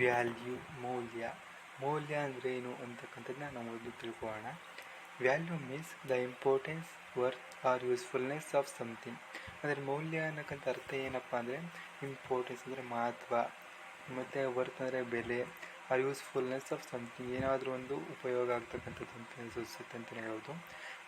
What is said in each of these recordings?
Value, ಮೌಲ್ಯ ಅಂದರೆ ಏನು ಅಂತಕ್ಕಂಥದ್ದನ್ನ ನಾವು ಮೊದಲು ತಿಳ್ಕೊಳ್ಳೋಣ. Value means the importance, worth or usefulness of something. ಅಂದರೆ ಮೌಲ್ಯ ಅನ್ನೋಕ್ಕಂಥ ಅರ್ಥ ಏನಪ್ಪ ಅಂದರೆ ಇಂಪಾರ್ಟೆನ್ಸ್ ಅಂದರೆ ಮಹತ್ವ, ಮತ್ತು ವರ್ತ್ ಅಂದರೆ ಬೆಲೆ, ಆರ್ ಯೂಸ್ಫುಲ್ನೆಸ್ ಆಫ್ ಸಮಥಿಂಗ್ ಏನಾದರೂ ಒಂದು ಉಪಯೋಗ ಆಗ್ತಕ್ಕಂಥದ್ದು ಅಂತ ಸೂಚಿಸುತ್ತೆ ಅಂತಲೇ ಹೇಳೋದು.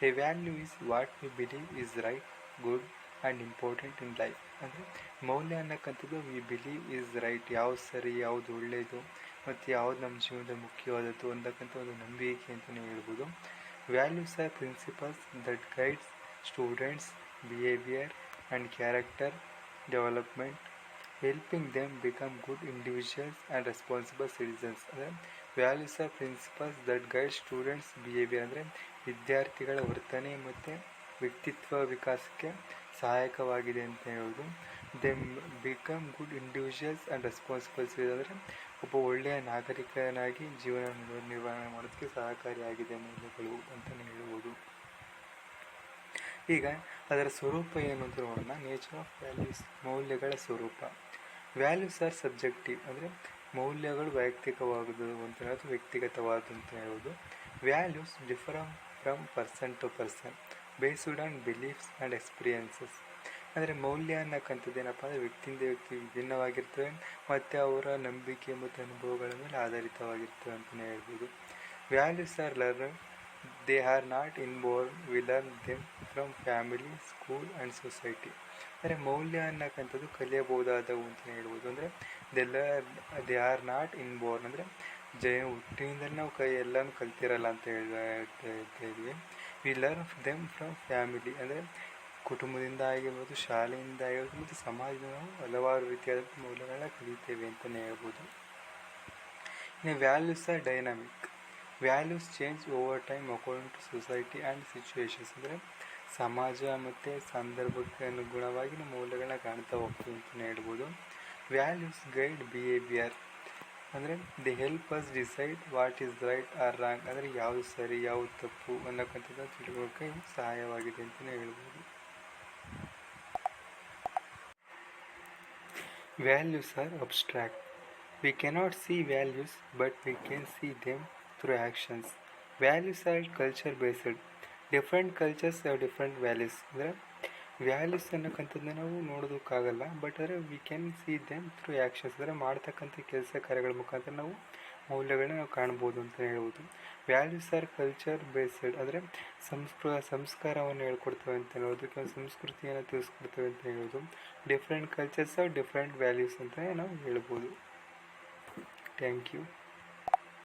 A value is what we believe is right, good and important in life. ಅಂದರೆ ಮೌಲ್ಯ ಅನ್ನಕ್ಕಂಥದ್ದು ವಿ ಬಿಲೀವ್ ಈಸ್ ರೈಟ್, ಯಾವ್ದು ಸರಿ, ಯಾವುದು ಒಳ್ಳೆಯದು, ಮತ್ತು ಯಾವ್ದು ನಮ್ಮ ಜೀವನದಲ್ಲಿ ಮುಖ್ಯವಾದದ್ದು ಅಂತಕ್ಕಂಥ ಒಂದು ನಂಬಿಕೆ ಅಂತಲೇ ಹೇಳ್ಬೋದು. Values are principles that guides students behaviour and character development, helping them become good individuals and responsible citizens. ಅಂದರೆ values are principles that guide students behaviour ಅಂದರೆ ವಿದ್ಯಾರ್ಥಿಗಳ ವರ್ತನೆ ಮತ್ತು ವ್ಯಕ್ತಿತ್ವ ವಿಕಾಸಕ್ಕೆ ಸಹಾಯಕವಾಗಿದೆ ಅಂತ ಹೇಳೋದು. Them become good individuals and responsible citizens ಅಂದರೆ ಒಬ್ಬ ಒಳ್ಳೆಯ ನಾಗರಿಕನಾಗಿ ಜೀವನ ನಿರ್ವಹಣೆ ಮಾಡೋದಕ್ಕೆ ಸಹಕಾರಿಯಾಗಿದೆ ಮೌಲ್ಯಗಳು ಅಂತಲೇ ಹೇಳ್ಬೋದು. ಈಗ ಅದರ ಸ್ವರೂಪ ಏನು ಅಂತ ನೋಡೋಣ. ನೇಚರ್ ಆಫ್ ವ್ಯಾಲ್ಯೂಸ್, ಮೌಲ್ಯಗಳ ಸ್ವರೂಪ. ವ್ಯಾಲ್ಯೂಸ್ ಆರ್ ಸಬ್ಜೆಕ್ಟಿವ್ ಅಂದರೆ ಮೌಲ್ಯಗಳು ವೈಯಕ್ತಿಕವಾಗುವುದು ಅಂತ ಹೇಳೋದು, ವ್ಯಕ್ತಿಗತವಾದ ಅಂತ ಹೇಳೋದು. Values differ from person to person based on beliefs and experiences. ಅಂದರೆ ಮೌಲ್ಯ ಅನ್ನಕ್ಕಂಥದ್ದು ಏನಪ್ಪ ಅಂದರೆ ವ್ಯಕ್ತಿಯಿಂದ ವ್ಯಕ್ತಿ ವಿಭಿನ್ನವಾಗಿರ್ತವೆ ಮತ್ತು ಅವರ ನಂಬಿಕೆ ಮತ್ತು ಅನುಭವಗಳ ಮೇಲೆ ಆಧಾರಿತವಾಗಿರ್ತವೆ ಅಂತಲೇ ಹೇಳ್ಬೋದು. Values are learn, they are not inborn, we learn them from family, school and society. ಅಂದರೆ ಮೌಲ್ಯ ಅನ್ನಕ್ಕಂಥದ್ದು ಕಲಿಯಬಹುದಾದವು ಅಂತಲೇ ಹೇಳ್ಬೋದು. ಅಂದರೆ ದೇ ಆರ್ ನಾಟ್ ಇನ್ಬೋರ್ನ್ ಅಂದರೆ ಹುಟ್ಟಿನಿಂದಲೇ ನಾವು ಎಲ್ಲನೂ ಕಲ್ತಿರಲ್ಲ ಅಂತ ಹೇಳ್ತಾ ಇದ್ವಿ. V learn them from family ಅಂದರೆ ಕುಟುಂಬದಿಂದ ಆಗಿರ್ಬೋದು, ಶಾಲೆಯಿಂದ ಆಗಿರ್ಬೋದು, ಮತ್ತು ಸಮಾಜದಿಂದ ನಾವು ಹಲವಾರು ರೀತಿಯಾದ ಮೌಲ್ಯಗಳನ್ನ ಕಲಿತೇವೆ ಅಂತಲೇ ಹೇಳ್ಬೋದು. ಇನ್ನು values are dynamic, values change over time according to society and situations. ಅಂದರೆ ಸಮಾಜ ಮತ್ತು ಸಂದರ್ಭಕ್ಕೆ ಅನುಗುಣವಾಗಿ ನಾವು ಮೌಲ್ಯಗಳನ್ನ ಕಾಣ್ತಾ ಹೋಗ್ತೀವಿ ಅಂತಲೇ ಹೇಳ್ಬೋದು. ವ್ಯಾಲ್ಯೂಸ್ ಗೈಡ್ ಬಿಹೇವಿಯರ್ ಅಂದರೆ they help us decide what is right or wrong. ಅಂದರೆ ಯಾವುದು ಸರಿ, ಯಾವುದು ತಪ್ಪು ಅನ್ನೋಕ್ಕಂಥದ್ದು ತಿಳುವಳಿಕೆ ಸಹಾಯವಾಗಿದೆ ಅಂತಲೇ ಹೇಳ್ಬೋದು. Values are abstract. We cannot see values, but we can see them through actions. Values are culture based. Different cultures have different values. ಅಂದರೆ ವ್ಯಾಲ್ಯೂಸ್ ಅನ್ನೋಕ್ಕಂಥದ್ದನ್ನ ನಾವು ನೋಡೋದಕ್ಕಾಗಲ್ಲ, ಬಟ್ ಅಂದರೆ we can see them through actions. ಅಂದರೆ ಮಾಡ್ತಕ್ಕಂಥ ಕೆಲಸ ಕಾರ್ಯಗಳ ಮುಖಾಂತರ ನಾವು ಮೌಲ್ಯಗಳನ್ನ ನಾವು ಕಾಣ್ಬೋದು ಅಂತ ಹೇಳ್ಬೋದು. ವ್ಯಾಲ್ಯೂಸ್ ಆರ್ ಕಲ್ಚರ್ ಬೇಸ್ಡ್ ಅಂದರೆ ಸಂಸ್ಕಾರವನ್ನು ಹೇಳ್ಕೊಡ್ತವೆ ಅಂತ ಹೇಳೋದು, ಸಂಸ್ಕೃತಿಯನ್ನು ತಿಳಿಸ್ಕೊಡ್ತವೆ ಅಂತ ಹೇಳೋದು. Different cultures are different values ಅಂತ ನಾವು ಹೇಳ್ಬೋದು. Thank you.